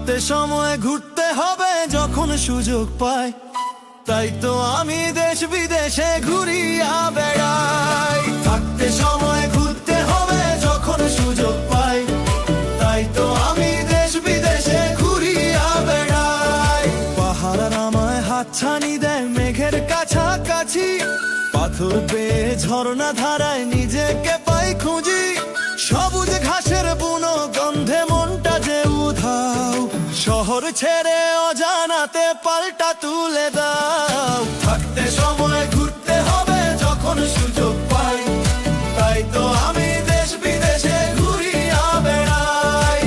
থাকতে সময় ঘুরতে হবে যখন সুযোগ পাই, তাই তো আমি দেশ বিদেশে ঘুরিয়া বেড়াই। থাকতে সময় ঘুরতে হবে যখন সুযোগ পাই, তাই তো আমি দেশ বিদেশে ঘুরিয়া বেড়াই। পাহাড় আমায় হাতছানি দেয় মেঘের কাছাকাছি, পাথর বেয়ে ঝর্ণা ধারায় নিজেকে পাই খুঁজি। সবুজ ঘাসের বুনো গন্ধে মনটা যে উধাও, শহর ছেড়ে অজানাতে পাল্টা তুলে দাও। থাকতে সময় ঘুরতে হবে যখন সুযোগ পাই, তাই তো আমি দেশ বিদেশে ঘুরিয়া বেড়াই।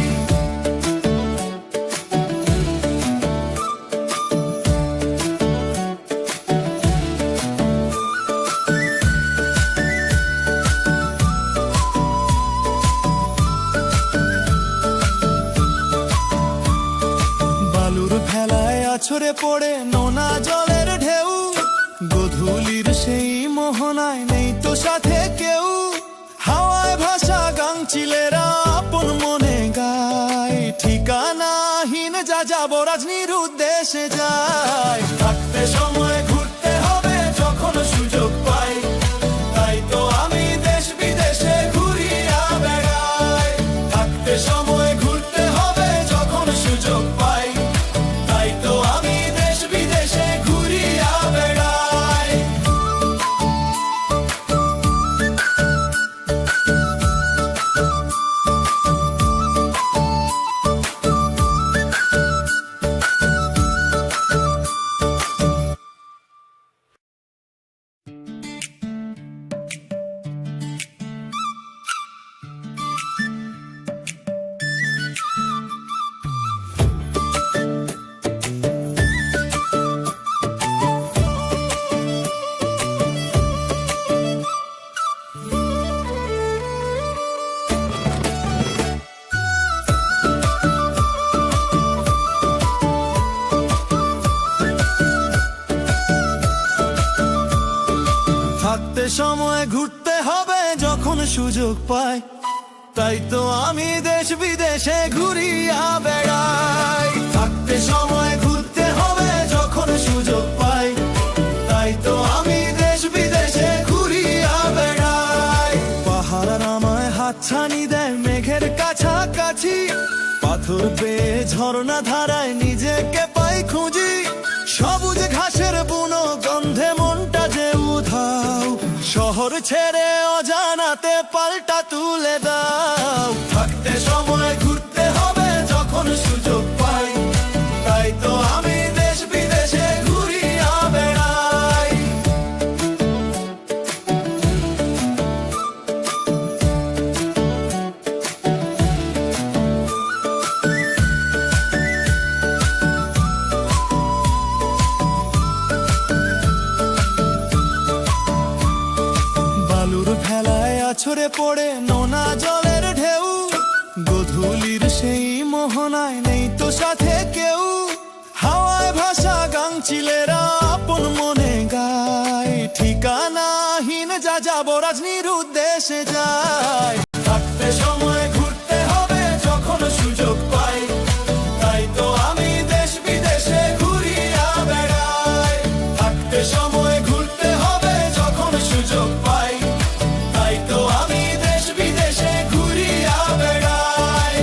বালুর ভেলায় আছড়ে পড়ে নোনা জলের ঢেউ, গধূলির সেই মোহনায় নেই তো সাথে কেউ। হাওয়ায় ভাসা গাংচিলেরা আপন মনে গায়, ঠিকানাহীন যা যাবো রাজনীর উদ্দেশ্যে যায়। থাকতে সময় ঘুরতে হবে যখন সুযোগ পাই, তাই তো আমি দেশ বিদেশে ঘুরিয়া বেড়াই। থাকতে সময় ঘুরতে হবে যখন সুযোগ পাই, তাই তো আমি দেশ বিদেশে ঘুরিয়া বেড়াই। থাকতে সময় ঘুরতে হবে যখন সুযোগ পাই, তাই তো আমি দেশ বিদেশে ঘুরিয়া বেড়াই। থাকতে সময় ঘুরতে হবে যখন সুযোগ পাই, তাই তো আমি দেশ বিদেশে ঘুরিয়া বেড়াই। পাহাড় আমায় হাতছানি দেয় মেঘের কাছাকাছি, পাথর পেয়ে ঝর্ণা ধারায় নিজেকে পাই খুঁজি। সবুজ ঘাসের বুনো গন্ধে মনটা যে উধাও, শহর ছেড়ে অজানাতে পাল্টা তুলে দাও। থাকতে সময় ঘুরতে হবে যখন সুযোগ পাই, তাই তো আমি দেশ বিদেশে ঘুরিয়া বেড়াই। বালুর ভেলায় আছড়ে পড়ে নোনা জলের ঢেউ, গধূলির সেই মোহনায় নেই তো সাথে কেউ। হাওয়ায় ভাসা গাংচিলেরা আপন মনে গায়, ঠিকানাহীন যা যাবো রাজনীর উদ্দেশ্যে যায়। থাকতে সময় ঘুরতে হবে যখন সুযোগ পাই, তাই তো আমি দেশ বিদেশে ঘুরিয়া বেড়াই। থাকতে সময় ঘুরতে হবে যখন সুযোগ পাই, তাই তো আমি দেশ বিদেশে ঘুরিয়া বেড়াই।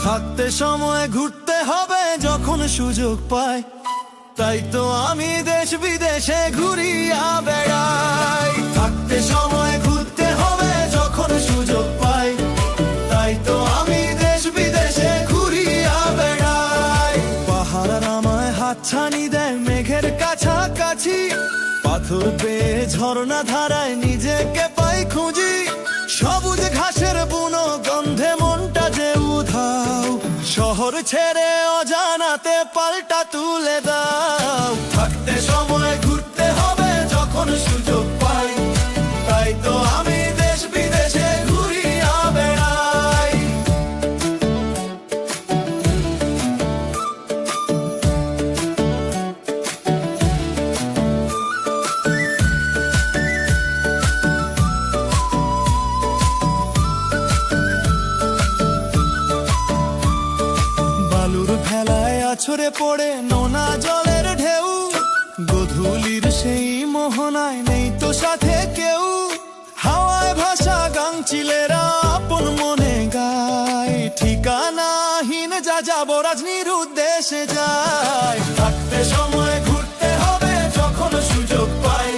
থাকতে সময় ঘুরতে হবে যখন সুযোগ পাই, তাই তো আমি দেশ বিদেশে ঘুরিয়া বেড়াই। থাকতে সময় ঘুরতে হবে যখন সুযোগ পাই, পাথর পেয়ে ঝর্ণা ধারায় নিজেকে পাই খুঁজি, সবুজ ঘাসের বুনো গন্ধে মনটা যে উধাও। শহর ছেড়ে অজানাতে পাল্টা তুলে দাও। থাকতে সময় ঘুরতে হবে যখন সুযোগ পাই, তাই তো আমি দেশ বিদেশে ঘুরিয়া বেড়াই। বালুর ভেলায় আছড়ে পড়ে নোনা জলের ঢেউ, গধূলির সেই মোহনায় নেই তো সাথে কেউ। হাওয়ায় ভাসা গাংচিলেরা আপন মনে গায়, ঠিকানাহীন যা যাব রাজনীর উদ্দেশ্যে যায়। থাকতে সময় ঘুরতে হবে যখন সুযোগ পাই,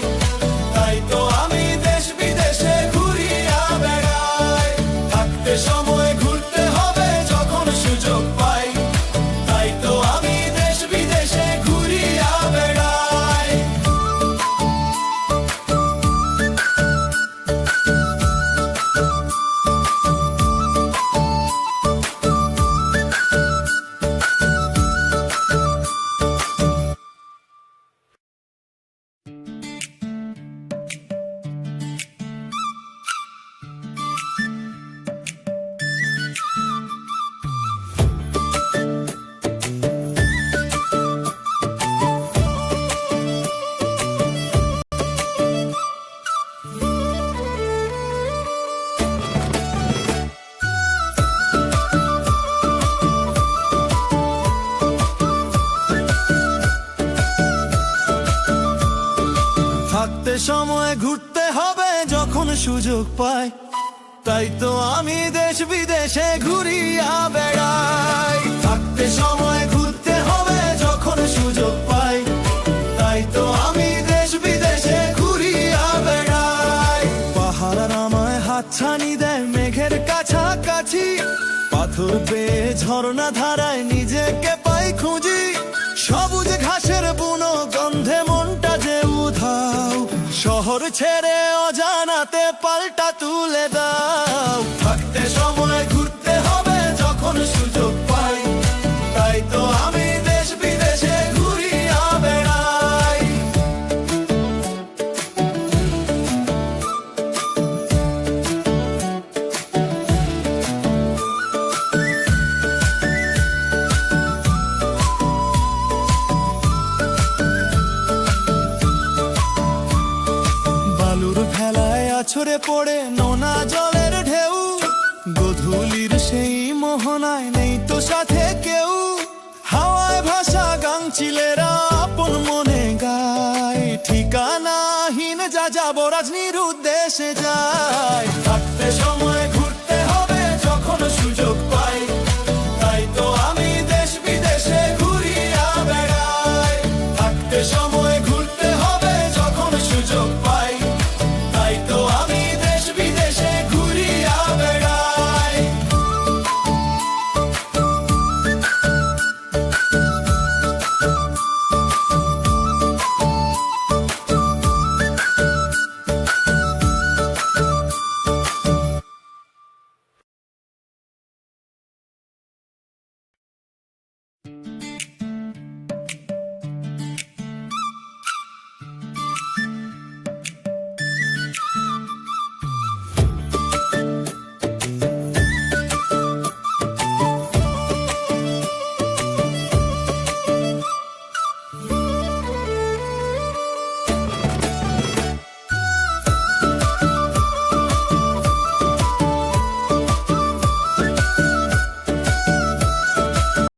তাই তো আমি দেশ বিদেশে ঘুরিয়া বেড়াই। থাকতে সময় ঘুরতে হবে যখন সুযোগ পাই, তাই তো আমি দেশ বিদেশে ঘুরিয়া বেড়াই। থাকতে সময় ঘুরতে হবে যখন সুযোগ পাই, তাই তো আমি দেশ বিদেশে ঘুরিয়া বেড়াই। থাকতে সময় ঘুরতে হবে যখন সুযোগ পাই, তাই তো আমি দেশ বিদেশে ঘুরিয়া বেড়াই। পাহাড় আমায় হাতছানি দেয় মেঘের কাছাকাছি, পাথর পেয়ে ঝর্ণা ধারায় নিজেকে পাই খুঁজি, সবুজ ঘাসের বুনো গন্ধে মনটা যে উধাও। শহর ছেড়ে অজানাতে পাল্টা তুলে দাও। থাকতে সময় ঘুরতে হবে যখন সুযোগ পাই, তাই তো আমি দেশ বিদেশে ঘুরিয়া বেড়াই। বালুর ভেলায় আছড়ে পড়ে নোনা জলের ঢেউ, গধূলির সেই মোহনায় নেই তো সাথে কেউ। হাওয়ায় ভাসা গাংচিলেরা আপন মনে গায়, ঠিকানাহীন যা যাব রাজনীর উদ্দেশ্যে যায়। থাকতে সময়